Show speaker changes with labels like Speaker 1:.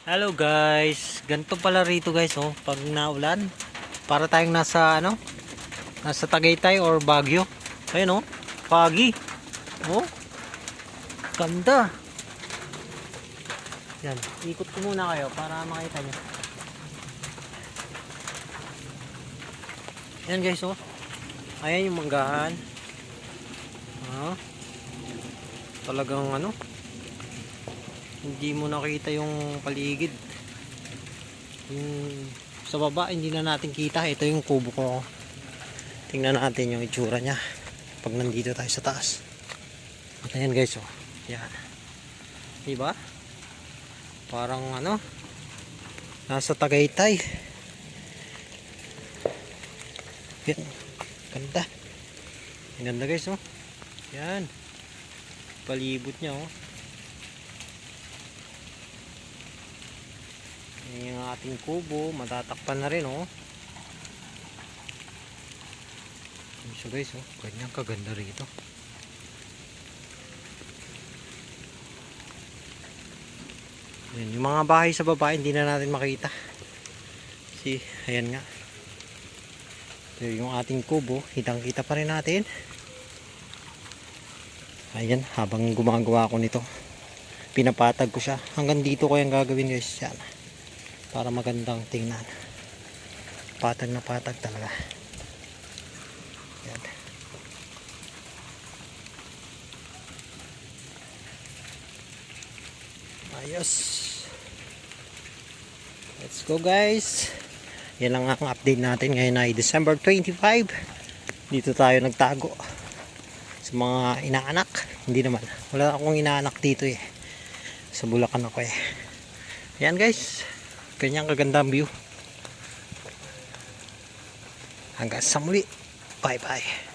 Speaker 1: Hello guys, ganito pala rito guys, oh, pag naulan, para tayong nasa nasa Tagaytay or Baguio. Ayun oh, foggy. Oh, ganda. Yan, ikot ko muna kayo para makita nyo. Yan guys, oh. Ayan yung manggahan. Ah, talagang hindi mo nakita yung paligid. Yung sa baba hindi na natin kita. Ito yung kubo ko. Tingnan natin yung itsura nya pag nandito tayo sa taas. At ayan guys, oh. Yan, diba? Parang nasa Tagaytay. Yan, ganda. Ang ganda guys, oh. Yan, palibot nya, oh. Yan yung ating kubo, matatakpan na rin, oh. So guys, oh, ganyan kaganda rito. Yan, yung mga bahay sa baba hindi na natin makita. See, ayan nga. So, yung ating kubo, kitang-kita pa rin natin. Ayan, habang gumagawa ko nito, pinapatag ko siya. Hanggang dito ko yung gagawin guys. Yan, para magandang tingnan. Patag na patag talaga. Yan. Ayos. Let's go guys. Yan lang ang update natin. Ngayon ay December 25. Dito tayo nagtago sa mga inaanak. Hindi naman, wala akong inaanak dito eh. Sa Bulacan ako eh. Yan guys, ganyang kagandang view. Hanggang sa muli, bye bye.